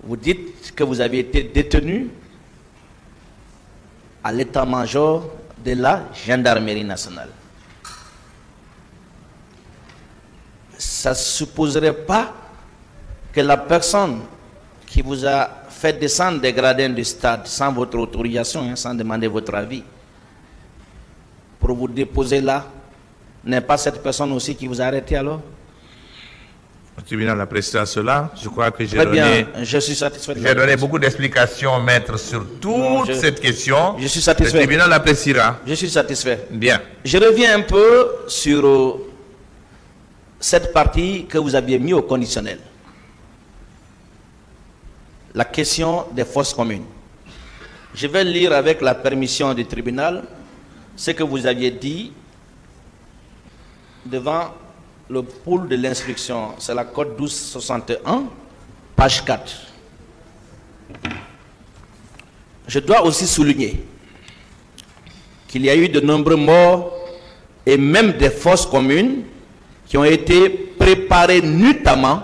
Vous dites que vous avez été détenu à l'état-major de la gendarmerie nationale. Ça ne supposerait pas que la personne qui vous a fait descendre des gradins du stade sans votre autorisation, sans demander votre avis, pour vous déposer là, n'est pas cette personne aussi qui vous a arrêté alors? Le tribunal appréciera cela. Je crois que j'ai donné beaucoup d'explications, maître, sur toute cette question. Je suis satisfait. Le tribunal appréciera. Je suis satisfait. Bien. Je reviens un peu sur cette partie que vous aviez mis au conditionnel. La question des fosses communes. Je vais lire avec la permission du tribunal ce que vous aviez dit devant le pôle de l'instruction. C'est la code 1261, page 4. Je dois aussi souligner qu'il y a eu de nombreux morts et même des fosses communes qui ont été préparées nuitamment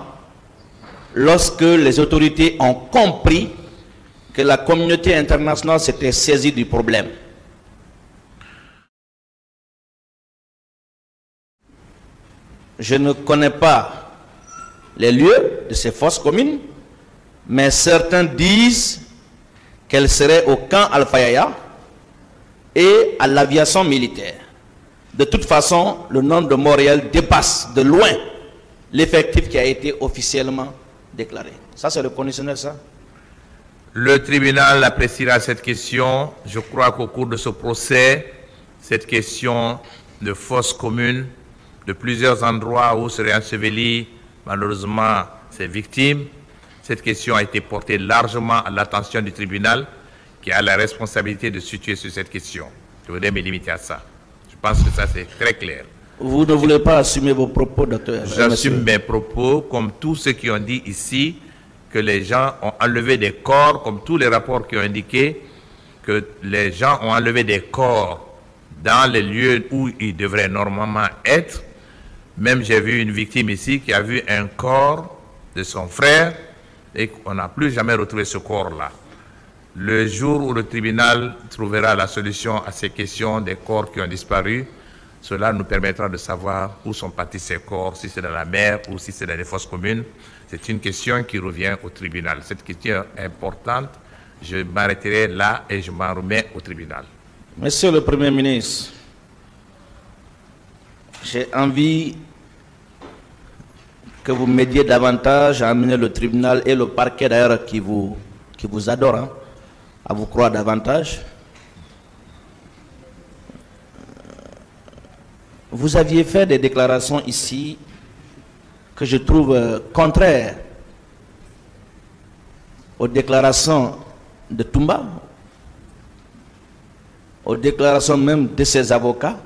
lorsque les autorités ont compris que la communauté internationale s'était saisie du problème. Je ne connais pas les lieux de ces fosses communes, mais certains disent qu'elles seraient au camp Al-Fayaya et à l'aviation militaire. De toute façon, le nombre de morts réels dépasse de loin l'effectif qui a été officiellement déclaré. Ça, c'est le conditionnel, ça? Le tribunal appréciera cette question. Je crois qu'au cours de ce procès, cette question de fosses communes, de plusieurs endroits où seraient ensevelies malheureusement ces victimes, cette question a été portée largement à l'attention du tribunal qui a la responsabilité de situer sur cette question. Je voudrais me limiter à ça. Je pense que ça c'est très clair. Vous ne voulez pas assumer vos propos, docteur? J'assume mes propos comme tous ceux qui ont dit ici que les gens ont enlevé des corps, comme tous les rapports qui ont indiqué que les gens ont enlevé des corps dans les lieux où ils devraient normalement être. Même j'ai vu une victime ici qui a vu un corps de son frère et qu'on n'a plus jamais retrouvé ce corps-là. Le jour où le tribunal trouvera la solution à ces questions des corps qui ont disparu, cela nous permettra de savoir où sont partis ces corps, si c'est dans la mer ou si c'est dans les fosses communes. C'est une question qui revient au tribunal. Cette question est importante. Je m'arrêterai là et je m'en remets au tribunal. Monsieur le Premier ministre, j'ai envie que vous m'aidiez davantage à amener le tribunal et le parquet d'ailleurs qui vous adore, hein, à vous croire davantage. Vous aviez fait des déclarations ici que je trouve contraires aux déclarations de Toumba, aux déclarations même de ses avocats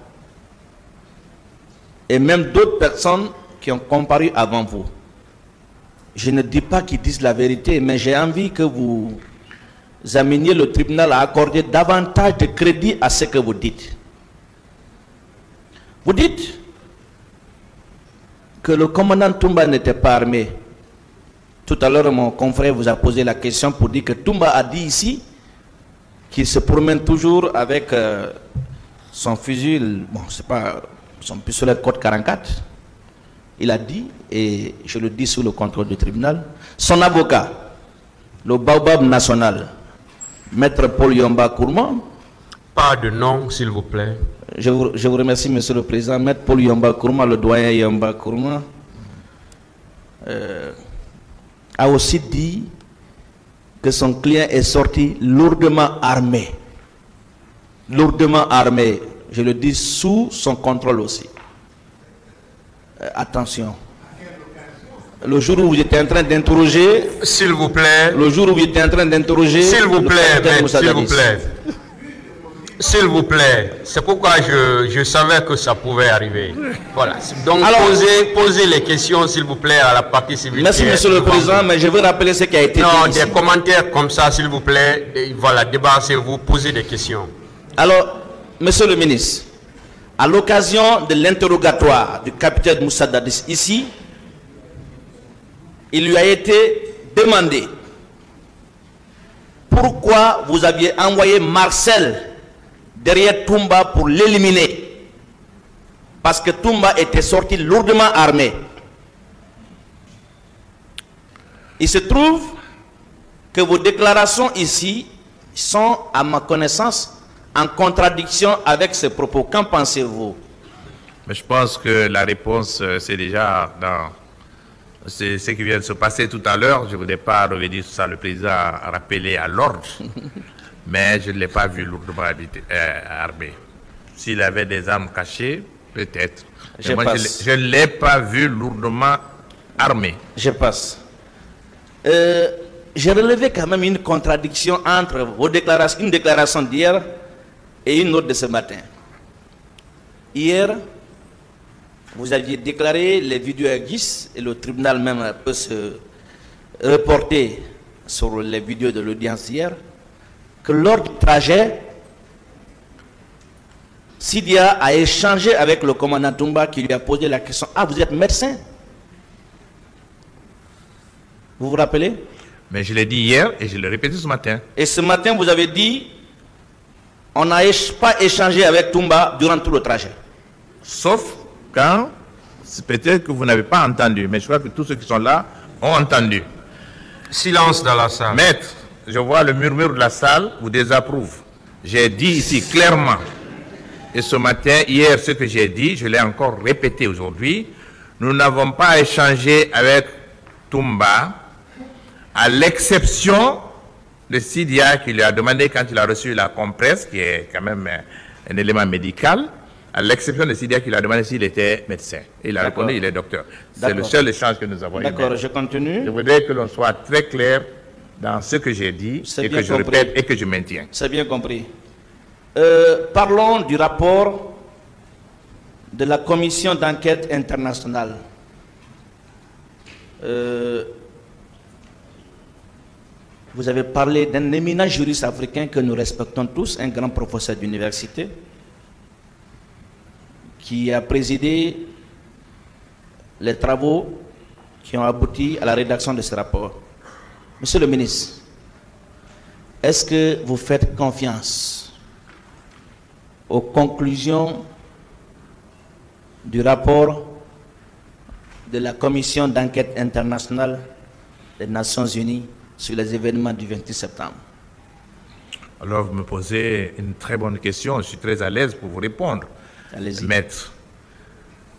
et même d'autres personnes qui ont comparu avant vous. Je ne dis pas qu'ils disent la vérité, mais j'ai envie que vous ameniez le tribunal à accorder davantage de crédit à ce que vous dites. Vous dites que le commandant Toumba n'était pas armé. Tout à l'heure, mon confrère vous a posé la question pour dire que Toumba a dit ici qu'il se promène toujours avec son fusil, bon, c'est pas son pistolet Code 44. Il a dit, et je le dis sous le contrôle du tribunal, son avocat, le Baobab national, Maître Paul Yomba Kourma. Pas de nom, s'il vous plaît. Je vous remercie, Monsieur le Président. Maître Paul Yomba Kourma, le doyen Yomba Kourma, a aussi dit que son client est sorti lourdement armé. Lourdement armé. Je le dis sous son contrôle aussi. Attention. Le jour où vous étiez en train d'interroger... S'il vous plaît. Le jour où vous étiez en train d'interroger... S'il vous plaît, s'il vous plaît. S'il vous plaît. C'est pourquoi je savais que ça pouvait arriver. Voilà. Donc, posez les questions, s'il vous plaît, à la partie civile. Merci, Monsieur le Président, mais je veux rappeler ce qui a été dit ici. Des commentaires comme ça, s'il vous plaît. Et voilà, débarrassez-vous, posez des questions. Alors, Monsieur le Ministre, à l'occasion de l'interrogatoire du capitaine Moussa Dadis ici, il lui a été demandé pourquoi vous aviez envoyé Marcel derrière Toumba pour l'éliminer. Parce que Toumba était sorti lourdement armé. Il se trouve que vos déclarations ici sont, à ma connaissance, en contradiction avec ces propos. Qu'en pensez-vous? Mais je pense que la réponse, c'est déjà dans ce qui vient de se passer tout à l'heure. Je ne voudrais pas revenir sur ça. Le président a rappelé à l'ordre, mais je ne l'ai pas vu lourdement armé. S'il avait des armes cachées, peut-être. Je ne l'ai pas vu lourdement armé. Je passe. J'ai relevé quand même une contradiction entre vos déclarations, une déclaration d'hier et une autre de ce matin. Hier, vous aviez déclaré, les vidéos existent et le tribunal même peut se reporter sur les vidéos de l'audience hier, que lors du trajet, Sidia a échangé avec le commandant Toumba qui lui a posé la question: ah, vous êtes médecin? Vous vous rappelez? Mais je l'ai dit hier et je l'ai répété ce matin. Et ce matin, vous avez dit: on n'a pas échangé avec Toumba durant tout le trajet. Sauf quand, peut-être que vous n'avez pas entendu, mais je crois que tous ceux qui sont là ont entendu. Silence dans la salle. Maître, je vois le murmure de la salle vous désapprouve. J'ai dit ici clairement, et ce matin, hier, ce que j'ai dit, je l'ai encore répété aujourd'hui, nous n'avons pas échangé avec Toumba, à l'exception de Sidia qui lui a demandé quand il a reçu la compresse, qui est quand même un élément médical, à l'exception de Sidia qui lui a demandé s'il était médecin. Et il a répondu, il est docteur. C'est le seul échange que nous avons eu. D'accord, je continue. Je voudrais que l'on soit très clair dans ce que j'ai dit et que je répète et que je maintiens. C'est bien compris. Parlons du rapport de la commission d'enquête internationale. Vous avez parlé d'un éminent juriste africain que nous respectons tous, un grand professeur d'université, qui a présidé les travaux qui ont abouti à la rédaction de ce rapport. Monsieur le ministre, est-ce que vous faites confiance aux conclusions du rapport de la commission d'enquête internationale des Nations Unies sur les événements du 28 septembre? Alors vous me posez une très bonne question, je suis très à l'aise pour vous répondre. Maître.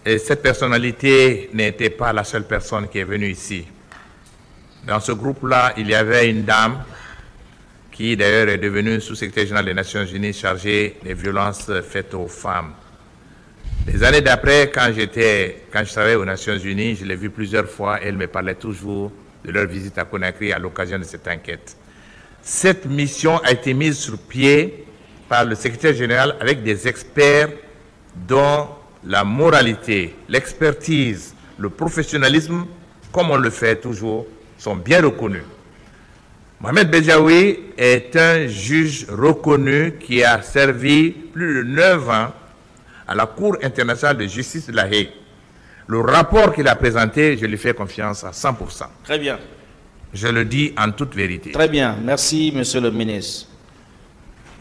Et cette personnalité n'était pas la seule personne qui est venue ici. Dans ce groupe-là, il y avait une dame qui d'ailleurs est devenue sous-secrétaire général des Nations Unies chargée des violences faites aux femmes. Les années d'après, quand je travaillais aux Nations Unies, je l'ai vue plusieurs fois et elle me parlait toujours de leur visite à Conakry à l'occasion de cette enquête. Cette mission a été mise sur pied par le secrétaire général avec des experts dont la moralité, l'expertise, le professionnalisme, comme on le fait toujours, sont bien reconnus. Mohamed Bedjaoui est un juge reconnu qui a servi plus de 9 ans à la Cour internationale de justice de La Haye. Le rapport qu'il a présenté, je lui fais confiance à 100%. Très bien. Je le dis en toute vérité. Très bien. Merci, monsieur le ministre.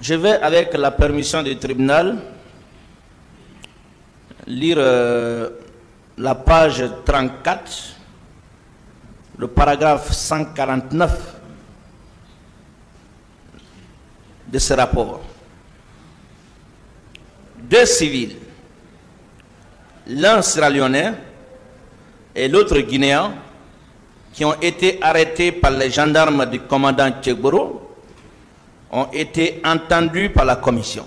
Je vais, avec la permission du tribunal, lire la page 34, le paragraphe 149 de ce rapport. 2 civils, l'un sierra-léonais et l'autre guinéen, qui ont été arrêtés par les gendarmes du commandant Tchegboro, ont été entendus par la commission.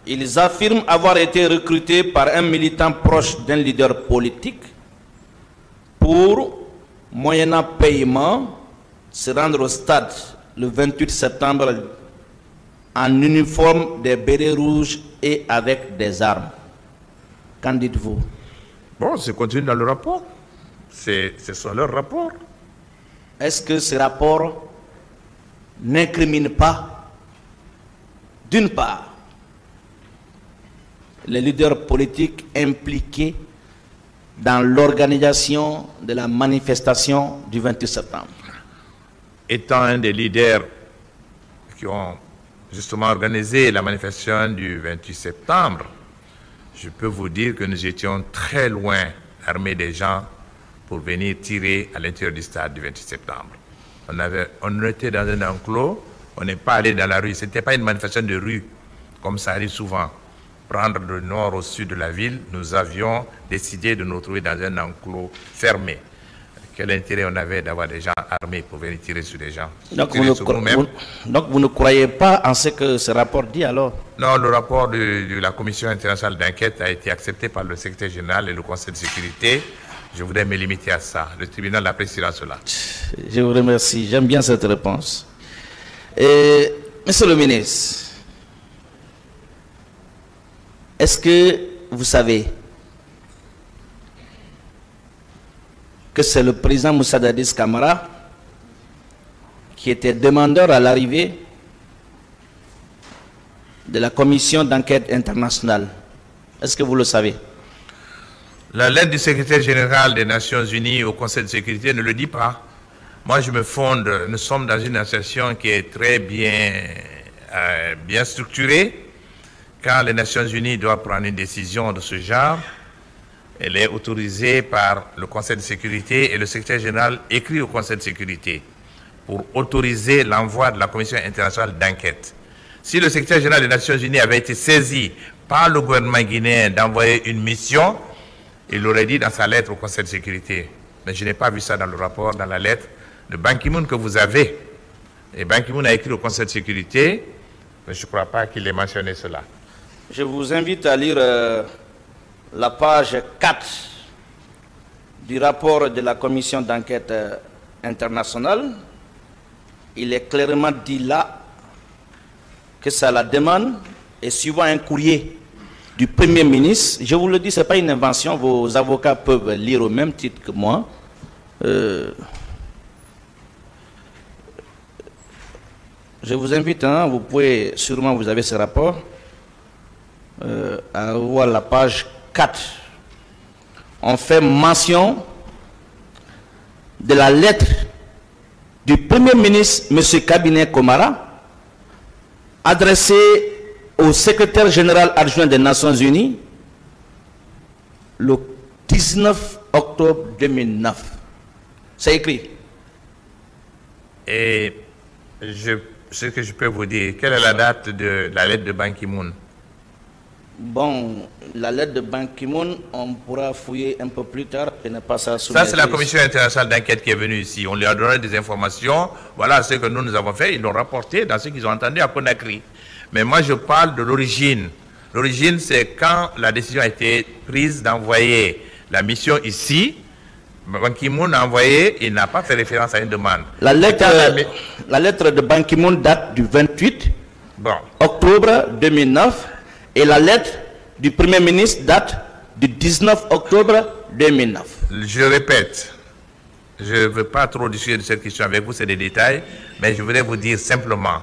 Ils affirment avoir été recrutés par un militant proche d'un leader politique pour, moyennant paiement, se rendre au stade le 28 septembre en uniforme des bérets rouges et avec des armes. Qu'en dites-vous? Bon, c'est contenu dans le rapport. C'est sur leur rapport. Est-ce que ce rapport n'incrimine pas, d'une part, les leaders politiques impliqués dans l'organisation de la manifestation du 28 septembre? étant un des leaders qui ont justement organisé la manifestation du 28 septembre, je peux vous dire que nous étions très loin d'armer des gens pour venir tirer à l'intérieur du stade du 28 septembre. On était dans un enclos, on n'est pas allé dans la rue. Ce n'était pas une manifestation de rue, comme ça arrive souvent. Prendre le nord au sud de la ville, nous avions décidé de nous trouver dans un enclos fermé. Quel intérêt on avait d'avoir des gens armés pour venir tirer sur des gens? Donc vous ne croyez pas en ce que ce rapport dit alors? Non, le rapport de la Commission internationale d'enquête a été accepté par le secrétaire général et le Conseil de sécurité. Je voudrais me limiter à ça. Le tribunal appréciera cela. Je vous remercie. J'aime bien cette réponse. Monsieur le ministre, est-ce que vous savez que c'est le président Moussa Dadis Camara qui était demandeur à l'arrivée de la commission d'enquête internationale? Est-ce que vous le savez? La lettre du secrétaire général des Nations Unies au Conseil de sécurité ne le dit pas. Moi, je me fonde, nous sommes dans une association qui est très bien structurée. Quand les Nations Unies doivent prendre une décision de ce genre, elle est autorisée par le Conseil de sécurité et le secrétaire général écrit au Conseil de sécurité pour autoriser l'envoi de la Commission internationale d'enquête. Si le secrétaire général des Nations Unies avait été saisi par le gouvernement guinéen d'envoyer une mission, il l'aurait dit dans sa lettre au Conseil de sécurité. Mais je n'ai pas vu ça dans le rapport, dans la lettre de Ban Ki-moon que vous avez. Et Ban Ki-moon a écrit au Conseil de sécurité, mais je ne crois pas qu'il ait mentionné cela. Je vous invite à lire la page 4 du rapport de la commission d'enquête internationale. Il est clairement dit là que ça la demande et suivant un courrier du Premier ministre, je vous le dis, ce n'est pas une invention, vos avocats peuvent lire au même titre que moi. Je vous invite, vous pouvez, sûrement vous avez ce rapport, à voir la page 4. On fait mention de la lettre du Premier ministre, M. Kabinet Komara, adressée au secrétaire général adjoint des Nations Unies le 19 octobre 2009. C'est écrit. Et ce que je peux vous dire, quelle est la date de la lettre de Ban Ki-moon? Bon, la lettre de Ban Ki-moon, on pourra fouiller un peu plus tard. Et ne pas ça c'est la Commission internationale d'enquête qui est venue ici. On lui a donné des informations. Voilà ce que nous avons fait. Ils l'ont rapporté dans ce qu'ils ont entendu à Conakry. Mais moi, je parle de l'origine. L'origine, c'est quand la décision a été prise d'envoyer la mission ici. Ban Ki-moon a envoyé, il n'a pas fait référence à une demande. La lettre de Ban Ki-moon date du 28 octobre 2009 et la lettre du Premier ministre date du 19 octobre 2009. Je répète, je ne veux pas trop discuter de cette question avec vous, c'est des détails, mais je voudrais vous dire simplement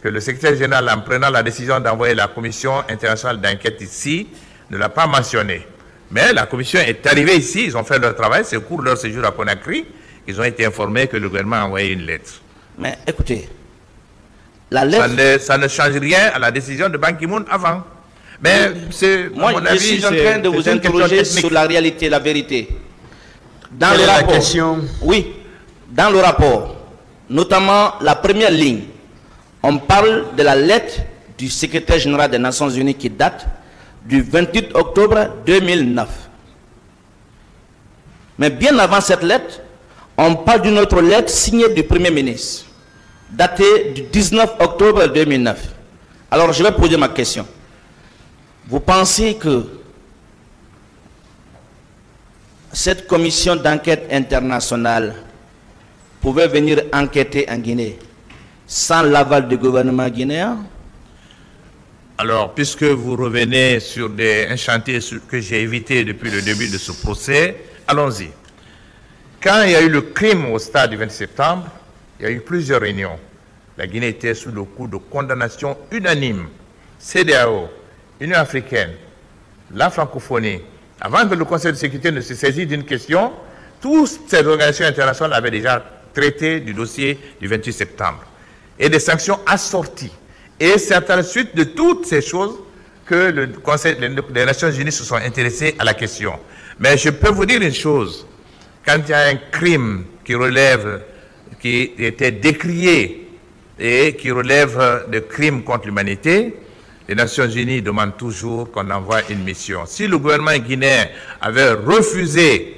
que le secrétaire général, en prenant la décision d'envoyer la commission internationale d'enquête ici, ne l'a pas mentionné. Mais la commission est arrivée ici, ils ont fait leur travail, c'est au cours de leur séjour à Conakry, ils ont été informés que le gouvernement a envoyé une lettre. Mais écoutez, la lettre... Ça ne change rien à la décision de Ban Ki-moon avant. Mais c'est, moi, à mon avis, je suis en train de vous interroger sur la réalité, la vérité. Dans Quelle le est rapport, la question? Oui, dans le rapport, notamment la première ligne, on parle de la lettre du secrétaire général des Nations Unies qui date du 28 octobre 2009. Mais bien avant cette lettre, on parle d'une autre lettre signée du Premier ministre, datée du 19 octobre 2009. Alors je vais poser ma question. Vous pensez que cette commission d'enquête internationale pouvait venir enquêter en Guinée sans l'aval du gouvernement guinéen? Alors, puisque vous revenez sur un chantier que j'ai évité depuis le début de ce procès, allons-y. Quand il y a eu le crime au stade du 20 septembre, il y a eu plusieurs réunions. La Guinée était sous le coup de condamnation unanime. CEDEAO, Union africaine, la francophonie. Avant que le Conseil de sécurité ne se saisisse d'une question, toutes ces organisations internationales avaient déjà traiter du dossier du 28 septembre. Et des sanctions assorties. Et c'est à la suite de toutes ces choses que le Conseil des Nations Unies se sont intéressés à la question. Mais je peux vous dire une chose. Quand il y a un crime qui était décrié et qui relève de crimes contre l'humanité, les Nations Unies demandent toujours qu'on envoie une mission. Si le gouvernement guinéen avait refusé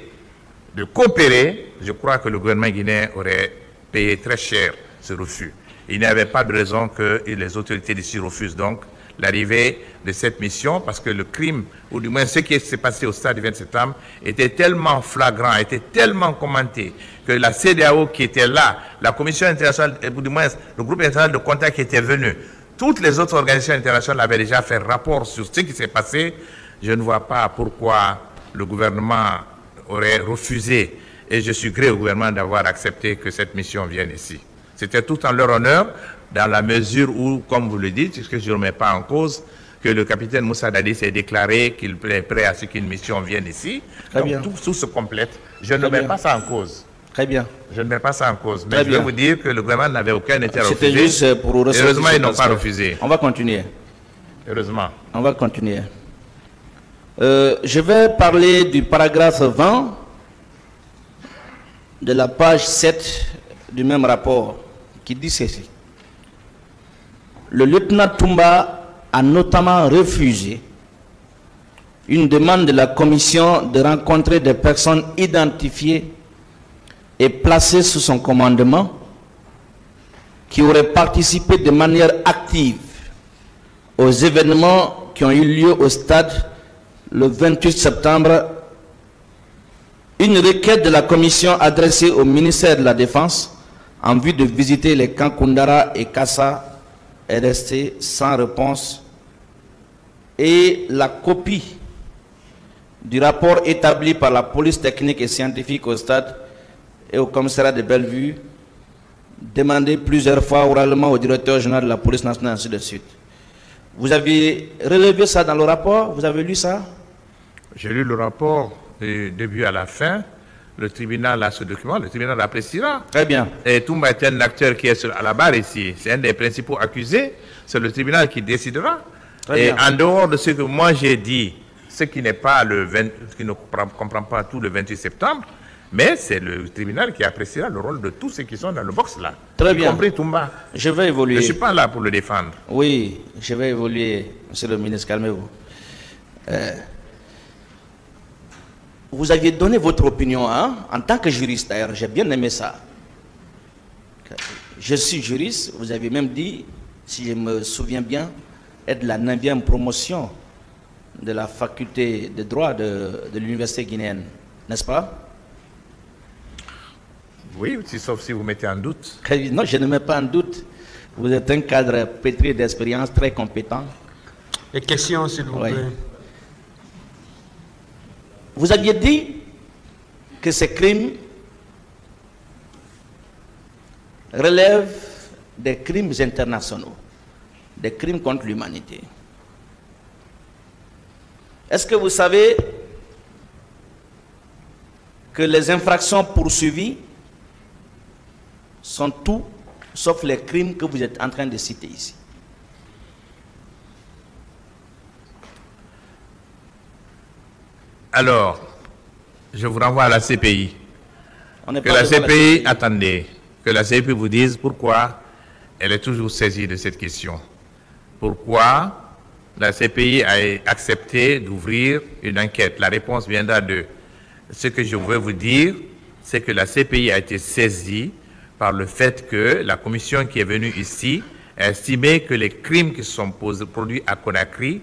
de coopérer, je crois que le gouvernement guinéen aurait payé très cher ce refus. Il n'y avait pas de raison que les autorités d'ici refusent donc l'arrivée de cette mission, parce que le crime, ou du moins ce qui s'est passé au stade du 20 septembre, était tellement flagrant, était tellement commenté, que la CEDEAO qui était là, la Commission internationale, ou du moins le groupe international de contact qui était venu, toutes les autres organisations internationales avaient déjà fait rapport sur ce qui s'est passé. Je ne vois pas pourquoi le gouvernement aurait refusé, et je suis gré au gouvernement d'avoir accepté que cette mission vienne ici. C'était tout en leur honneur, dans la mesure où, comme vous le dites, puisque je ne remets pas en cause, que le capitaine Moussa Dadi s'est déclaré qu'il est prêt à ce qu'une mission vienne ici. Très Donc bien. tout se complète. Je ne mets pas ça en cause. Très bien. Je ne mets pas ça en cause. Mais Très je vais bien. vous dire que le gouvernement n'avait aucun intérêt à C'était refuser. juste pour ressortir. Heureusement, ils n'ont cet pas aspect. refusé. On va continuer. Heureusement. On va continuer. Je vais parler du paragraphe 20 de la page 7 du même rapport qui dit ceci. Le lieutenant Toumba a notamment refusé une demande de la commission de rencontrer des personnes identifiées et placées sous son commandement qui auraient participé de manière active aux événements qui ont eu lieu au stade le 28 septembre. Une requête de la commission adressée au ministère de la Défense en vue de visiter les camps Koundara et Kassa est restée sans réponse, et la copie du rapport établi par la police technique et scientifique au stade et au commissariat de Bellevue, demandé plusieurs fois oralement au directeur général de la police nationale, ainsi de suite. Vous avez relevé ça dans le rapport? Vous avez lu ça? J'ai lu le rapport du début à la fin. Le tribunal a ce document, le tribunal l'appréciera. Très bien. Et Toumba est un acteur qui est à la barre ici. C'est un des principaux accusés. C'est le tribunal qui décidera. Très et bien. en dehors de ce que moi j'ai dit, ce qui n'est pas qui ne comprend pas tout le 28 septembre, mais c'est le tribunal qui appréciera le rôle de tous ceux qui sont dans le box là. Très y bien. compris Toumba. Je vais évoluer. Je ne suis pas là pour le défendre. Oui, je vais évoluer, monsieur le ministre, calmez-vous. Vous aviez donné votre opinion, hein, en tant que juriste d'ailleurs, j'ai bien aimé ça. Je suis juriste, vous avez même dit, si je me souviens bien, être la 9e promotion de la faculté de droit de l'université guinéenne, n'est-ce pas? Oui, sauf si vous mettez en doute. Non, je ne mets pas en doute. Vous êtes un cadre pétri d'expérience, très compétent. Les questions, s'il vous Oui. plaît. Vous aviez dit que ces crimes relèvent des crimes internationaux, des crimes contre l'humanité. Est-ce que vous savez que les infractions poursuivies sont tout sauf les crimes que vous êtes en train de citer ici? Alors, je vous renvoie à la CPI. On n'est Que pas la devant CPI, attendez, que la CPI vous dise pourquoi elle est toujours saisie de cette question. Pourquoi la CPI a accepté d'ouvrir une enquête. La réponse viendra de ce que je veux vous dire, c'est que la CPI a été saisie par le fait que la commission qui est venue ici a estimé que les crimes qui sont produits à Conakry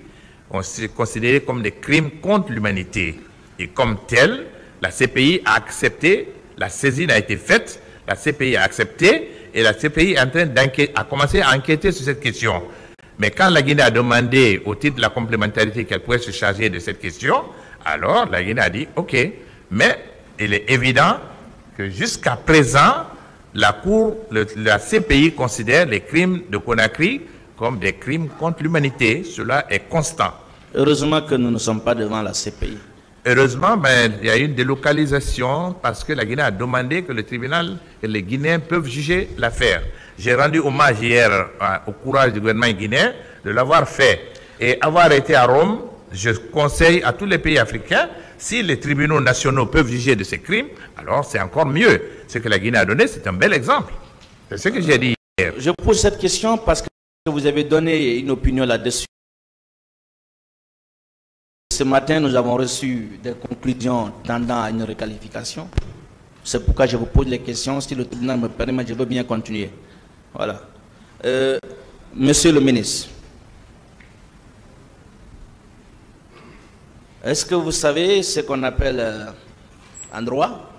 ont été considérés comme des crimes contre l'humanité. Et comme tel, la CPI a accepté, la saisine a été faite, la CPI a accepté, et la CPI est en train a commencé à enquêter sur cette question. Mais quand la Guinée a demandé, au titre de la complémentarité, qu'elle pourrait se charger de cette question, alors la Guinée a dit « Ok ». Mais il est évident que jusqu'à présent, la CPI considère les crimes de Conakry comme des crimes contre l'humanité. Cela est constant. Heureusement que nous ne sommes pas devant la CPI. Heureusement, il y a eu une délocalisation parce que la Guinée a demandé que le tribunal et les Guinéens peuvent juger l'affaire. J'ai rendu hommage hier au courage du gouvernement guinéen de l'avoir fait. Et avoir été à Rome, je conseille à tous les pays africains, si les tribunaux nationaux peuvent juger de ces crimes, alors c'est encore mieux. Ce que la Guinée a donné, c'est un bel exemple. C'est ce que j'ai dit hier. Je pose cette question parce que vous avez donné une opinion là-dessus. Ce matin, nous avons reçu des conclusions tendant à une requalification. C'est pourquoi je vous pose les questions. Si le tribunal me permet, je veux bien continuer. Voilà. Monsieur le ministre, est-ce que vous savez ce qu'on appelle en droit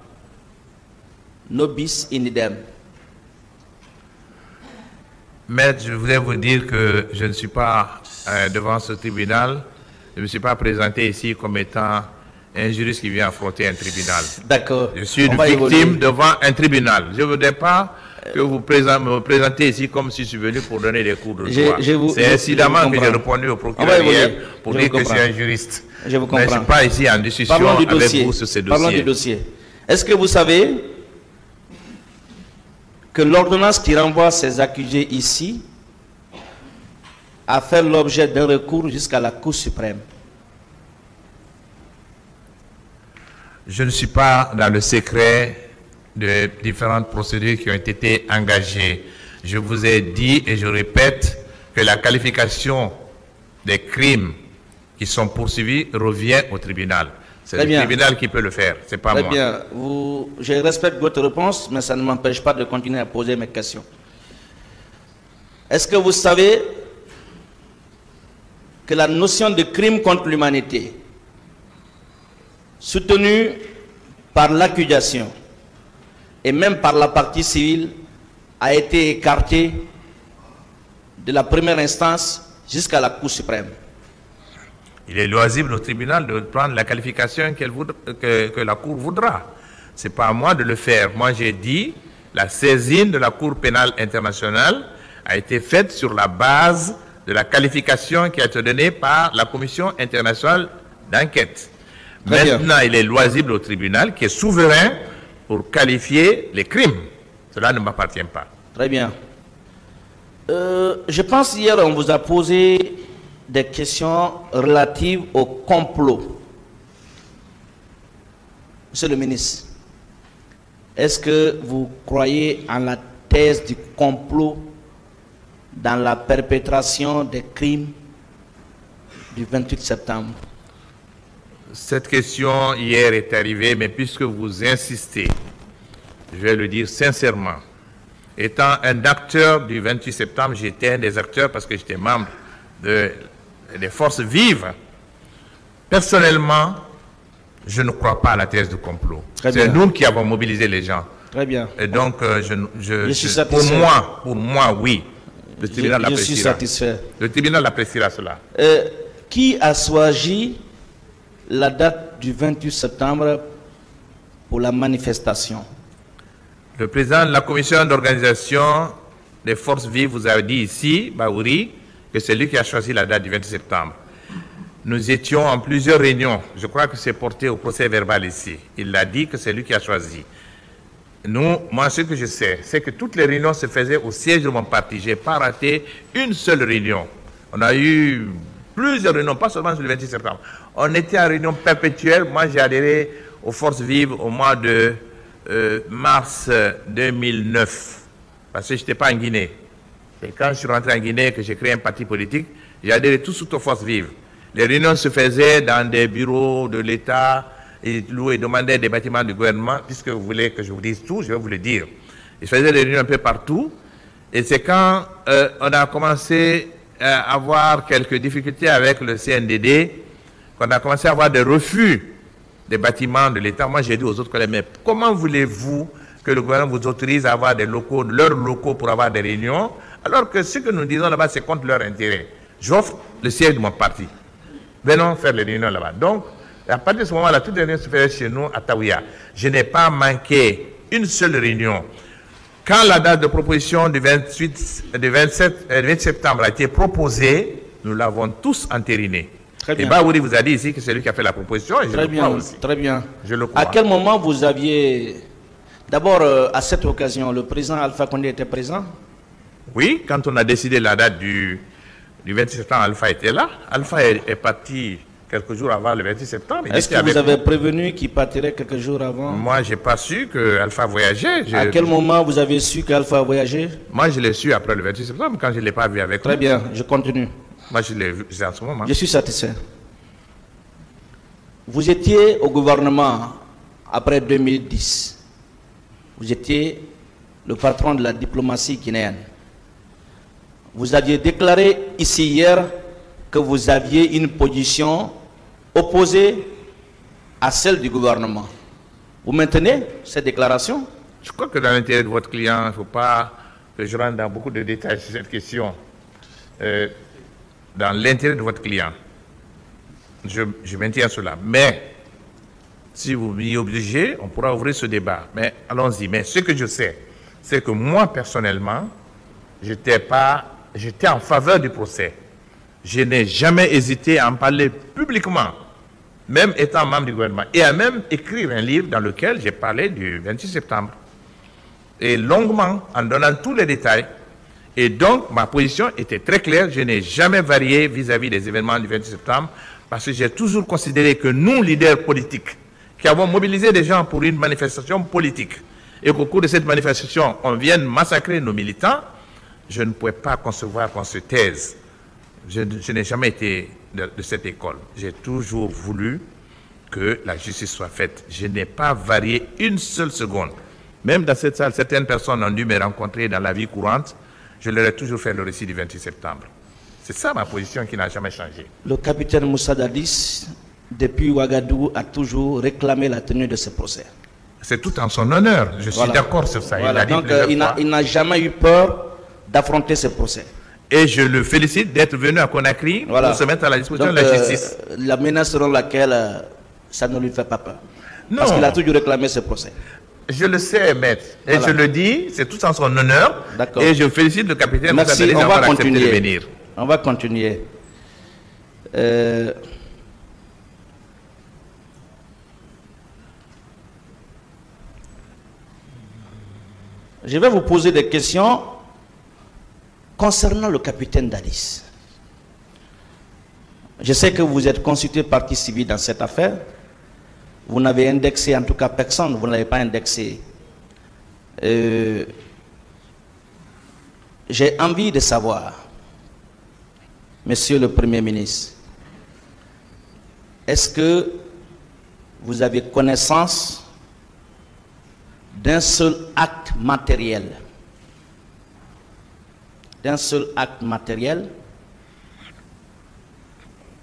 nobis in idem? Maître, je voulais vous dire que je ne suis pas devant ce tribunal. Je ne me suis pas présenté ici comme étant un juriste qui vient affronter un tribunal. D'accord. Je suis une victime devant un tribunal. Je ne voudrais pas que vous me présentez ici comme si je suis venu pour donner des cours de droit. C'est incidemment que j'ai répondu au procureur hier pour dire que je suis un juriste. Je vous comprends. Mais je ne suis pas ici en discussion avec vous sur ces dossiers. Parlons du dossier. Est-ce que vous savez que l'ordonnance qui renvoie ces accusés ici a fait l'objet d'un recours jusqu'à la Cour suprême? Je ne suis pas dans le secret de différentes procédures qui ont été engagées. Je vous ai dit et je répète que la qualification des crimes qui sont poursuivis revient au tribunal. C'est le tribunal qui peut le faire, c'est pas moi. Très bien. Je respecte votre réponse, mais ça ne m'empêche pas de continuer à poser mes questions. Est-ce que vous savez que la notion de crime contre l'humanité, soutenue par l'accusation et même par la partie civile, a été écartée de la première instance jusqu'à la Cour suprême? Il est loisible au tribunal de prendre la qualification que la Cour voudra. Ce n'est pas à moi de le faire. Moi, j'ai dit, la saisine de la Cour pénale internationale a été faite sur la base de la qualification qui a été donnée par la Commission internationale d'enquête. Maintenant, il est loisible au tribunal qui est souverain pour qualifier les crimes. Cela ne m'appartient pas. Très bien. Je pense hier on vous a posé des questions relatives au complot. Monsieur le ministre, est-ce que vous croyez en la thèse du complot dans la perpétration des crimes du 28 septembre? Cette question hier est arrivée, mais puisque vous insistez, je vais le dire sincèrement. Étant un acteur du 28 septembre, j'étais un des acteurs parce que j'étais membre des forces vives. Personnellement, je ne crois pas à la thèse du complot. C'est nous qui avons mobilisé les gens. Très bien. Et donc, pour moi, oui. Le tribunal l'appréciera. Je suis satisfait. Le tribunal l'appréciera cela. Qui a choisi la date du 28 septembre pour la manifestation? Le président de la commission d'organisation des forces vives vous a dit ici, Baouri, que c'est lui qui a choisi la date du 28 septembre. Nous étions en plusieurs réunions. Je crois que c'est porté au procès verbal ici. Il a dit que c'est lui qui a choisi. Moi, ce que je sais, c'est que toutes les réunions se faisaient au siège de mon parti. Je n'ai pas raté une seule réunion. On a eu plusieurs réunions, pas seulement sur le 28 septembre. On était en réunion perpétuelle. Moi, j'ai adhéré aux forces vives au mois de mars 2009, parce que je n'étais pas en Guinée. Et quand je suis rentré en Guinée, que j'ai créé un parti politique, j'ai adhéré tout aux forces vives. Les réunions se faisaient dans des bureaux de l'État, ils demandaient des bâtiments du gouvernement. Puisque vous voulez que je vous dise tout, je vais vous le dire. Ils faisaient des réunions un peu partout. Et c'est quand on a commencé à avoir quelques difficultés avec le CNDD, qu'on a commencé à avoir des refus des bâtiments de l'État. Moi, j'ai dit aux autres collègues, mais comment voulez-vous que le gouvernement vous autorise à avoir des locaux, leurs locaux pour avoir des réunions, alors que ce que nous disons là-bas, c'est contre leur intérêt? J'offre le siège de mon parti. Venons faire les réunions là-bas. Donc, à partir de ce moment-là, toutes les réunions se faisaient chez nous à Taouya. Je n'ai pas manqué une seule réunion. Quand la date de proposition du 27 septembre a été proposée, nous l'avons tous entérinée. Très bien. Et Baouri vous a dit ici que c'est lui qui a fait la proposition. Et je le crois aussi. Très bien. Je le crois. À quel moment vous aviez... D'abord, à cette occasion, le président Alpha Condé était présent? Oui, quand on a décidé la date du 26 septembre, Alpha était là. Alpha est parti quelques jours avant le 26 septembre. Est-ce que vous avez prévenu qu'il partirait quelques jours avant? Moi, je n'ai pas su que Alpha voyageait. À quel moment vous avez su qu'Alpha voyageait? Moi, je l'ai su après le 26 septembre, quand je ne l'ai pas vu avec lui. Très bien, je continue. Moi, je l'ai vu en ce moment. Je suis satisfait. Vous étiez au gouvernement après 2010. Vous étiez le patron de la diplomatie guinéenne. Vous aviez déclaré ici hier que vous aviez une position opposée à celle du gouvernement. Vous maintenez cette déclaration? Je crois que dans l'intérêt de votre client, il ne faut pas que je rentre dans beaucoup de détails sur cette question. Dans l'intérêt de votre client, je maintiens cela. Mais si vous m'y obligez, on pourra ouvrir ce débat. Mais allons-y. Mais ce que je sais, c'est que moi, personnellement, j'étais en faveur du procès. Je n'ai jamais hésité à en parler publiquement, même étant membre du gouvernement, et à même écrire un livre dans lequel j'ai parlé du 26 septembre. Et longuement, en donnant tous les détails. Et donc, ma position était très claire. Je n'ai jamais varié vis-à-vis des événements du 26 septembre, parce que j'ai toujours considéré que nous, leaders politiques, qui avons mobilisé des gens pour une manifestation politique, et qu'au cours de cette manifestation, on vienne massacrer nos militants, je ne pouvais pas concevoir qu'on se taise. Je n'ai jamais été de cette école. J'ai toujours voulu que la justice soit faite. Je n'ai pas varié une seule seconde. Même dans cette salle, certaines personnes ont dû me rencontrer dans la vie courante. Je leur ai toujours fait le récit du 26 septembre. C'est ça ma position qui n'a jamais changé. Le capitaine Moussa Dadis, depuis Ouagadougou, a toujours réclamé la tenue de ce procès. C'est tout en son honneur. Je suis d'accord sur ça. Voilà. Donc il n'a jamais eu peur d'affronter ce procès. Et je le félicite d'être venu à Conakry pour se mettre à la disposition de la justice. La menace selon laquelle ça ne lui fait pas peur. Non. Parce qu'il a toujours réclamé ce procès. Je le sais, maître. Et je le dis, c'est tout en son honneur. Et je félicite le capitaine. Merci, on va continuer. De venir. On va continuer. Je vais vous poser des questions concernant le capitaine Dadis. Je sais que vous êtes consulté partie civile dans cette affaire. Vous n'avez indexé en tout cas personne, vous n'avez pas indexé. J'ai envie de savoir, Monsieur le Premier ministre, est-ce que vous avez connaissance d'un seul acte matériel,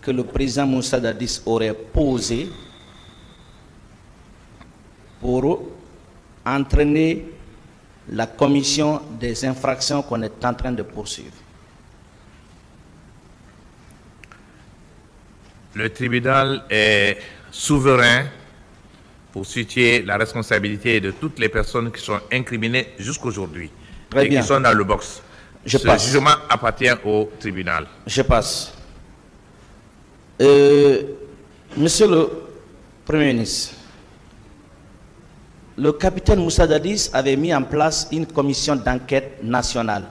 que le président Moussa Dadis aurait posé pour entraîner la commission des infractions qu'on est en train de poursuivre? Le tribunal est souverain pour situer la responsabilité de toutes les personnes qui sont incriminées jusqu'aujourd'hui et qui sont dans le box. Ce jugement appartient au tribunal. Je passe. Monsieur le Premier ministre, le capitaine Moussa Dadis avait mis en place une commission d'enquête nationale.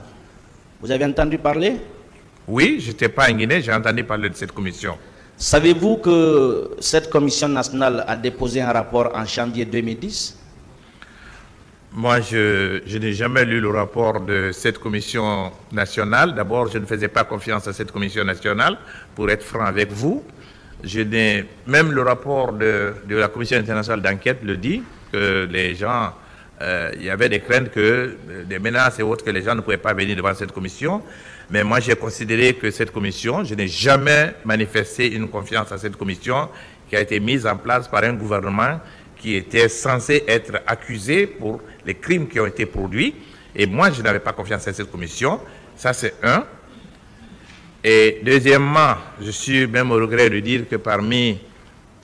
Vous avez entendu parler? Oui, je n'étais pas en Guinée, j'ai entendu parler de cette commission. Savez-vous que cette commission nationale a déposé un rapport en janvier 2010? Moi, je n'ai jamais lu le rapport de cette commission nationale. D'abord, je ne faisais pas confiance à cette commission nationale, pour être franc avec vous. Même le rapport de la commission internationale d'enquête le dit, que les gens, il y avait des craintes que, des menaces et autres, que les gens ne pouvaient pas venir devant cette commission. Mais moi, j'ai considéré que cette commission, je n'ai jamais manifesté une confiance à cette commission qui a été mise en place par un gouvernement qui était censé être accusé pour les crimes qui ont été produits. Et moi, je n'avais pas confiance à cette commission. Ça, c'est un. Et deuxièmement, je suis même au regret de dire que parmi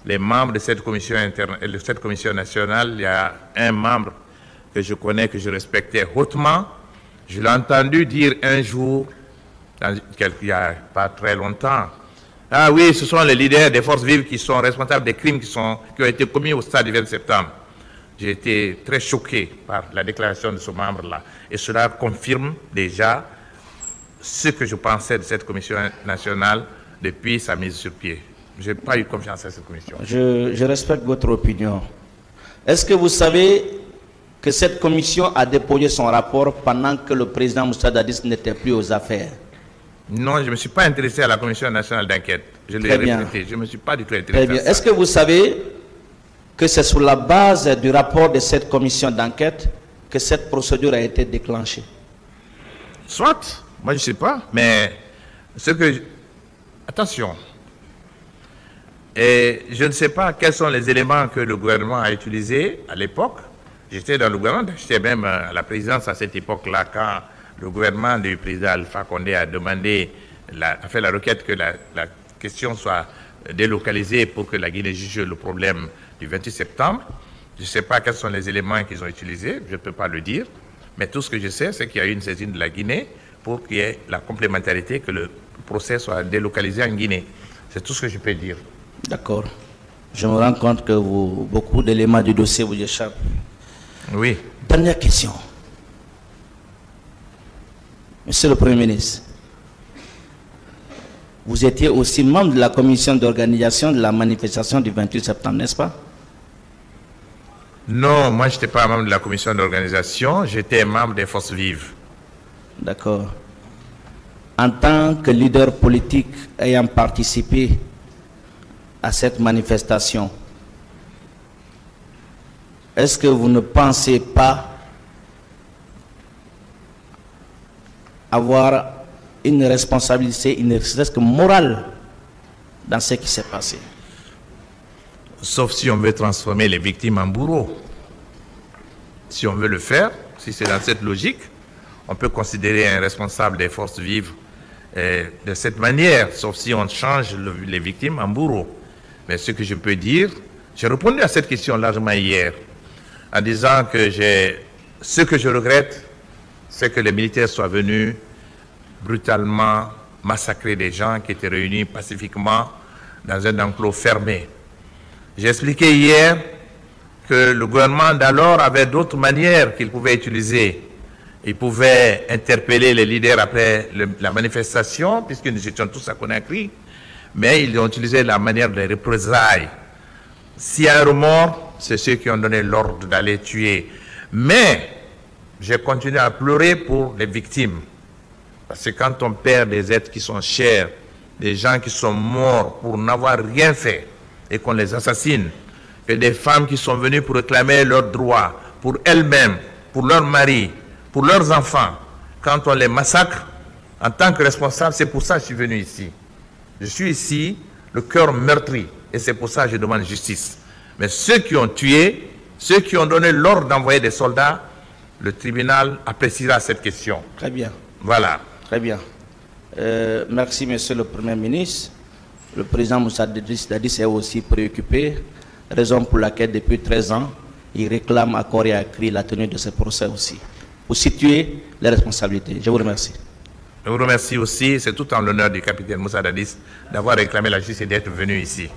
les membres de cette commission de cette commission nationale, il y a un membre que je connais, que je respectais hautement. Je l'ai entendu dire un jour, il n'y a pas très longtemps, Ah oui, ce sont les leaders des forces vives qui sont responsables des crimes qui ont été commis au stade du 20 septembre. J'ai été très choqué par la déclaration de ce membre-là. Et cela confirme déjà ce que je pensais de cette commission nationale depuis sa mise sur pied. Je n'ai pas eu confiance à cette commission. Je respecte votre opinion. Est-ce que vous savez que cette commission a déposé son rapport pendant que le président Moussa Dadis n'était plus aux affaires? Non, je ne me suis pas intéressé à la commission nationale d'enquête. Je l'ai répété. Je ne me suis pas du tout intéressé. Très bien. Est-ce que vous savez que c'est sur la base du rapport de cette commission d'enquête que cette procédure a été déclenchée? Soit, moi je ne sais pas, mais ce que... Attention. Et je ne sais pas quels sont les éléments que le gouvernement a utilisés à l'époque. J'étais dans le gouvernement, j'étais même à la présidence à cette époque-là quand le gouvernement du président Alpha Condé a demandé, a fait la requête que la question soit délocalisée pour que la Guinée juge le problème du 28 septembre. Je ne sais pas quels sont les éléments qu'ils ont utilisés, je ne peux pas le dire. Mais tout ce que je sais, c'est qu'il y a eu une saisine de la Guinée pour qu'il y ait la complémentarité, que le procès soit délocalisé en Guinée. C'est tout ce que je peux dire. D'accord. Je me rends compte que beaucoup d'éléments du dossier vous échappent. Oui. Dernière question. Monsieur le Premier ministre, vous étiez aussi membre de la commission d'organisation de la manifestation du 28 septembre, n'est-ce pas? Non, moi je n'étais pas membre de la commission d'organisation, j'étais membre des forces vives. D'accord. En tant que leader politique ayant participé à cette manifestation, est-ce que vous ne pensez pas avoir une responsabilité, une responsabilité morale dans ce qui s'est passé? Sauf si on veut transformer les victimes en bourreaux. Si on veut le faire, si c'est dans cette logique, on peut considérer un responsable des forces vives de cette manière, sauf si on change les victimes en bourreaux. Mais ce que je peux dire, j'ai répondu à cette question largement hier, en disant que ce que je regrette, c'est que les militaires soient venus brutalement massacrer des gens qui étaient réunis pacifiquement dans un enclos fermé. J'ai expliqué hier que le gouvernement d'alors avait d'autres manières qu'il pouvait utiliser. Il pouvait interpeller les leaders après la manifestation, puisque nous étions tous à Conakry, mais ils ont utilisé la manière des représailles. S'il y a un remords, c'est ceux qui ont donné l'ordre d'aller tuer. Mais j'ai continué à pleurer pour les victimes. Parce que quand on perd des êtres qui sont chers, des gens qui sont morts pour n'avoir rien fait, et qu'on les assassine, et des femmes qui sont venues pour réclamer leurs droits, pour elles-mêmes, pour leurs maris, pour leurs enfants, quand on les massacre, en tant que responsable, c'est pour ça que je suis venu ici. Je suis ici, le cœur meurtri, et c'est pour ça que je demande justice. Mais ceux qui ont tué, ceux qui ont donné l'ordre d'envoyer des soldats, le tribunal appréciera cette question. Très bien. Voilà. Très bien. Merci, Monsieur le Premier ministre. Le président Moussa Dadis est aussi préoccupé, raison pour laquelle depuis 13 ans, il réclame à corps et à cri la tenue de ce procès aussi. Pour situer les responsabilités. Je vous remercie. Je vous remercie aussi, c'est tout en l'honneur du capitaine Moussa Dadis d'avoir réclamé la justice et d'être venu ici.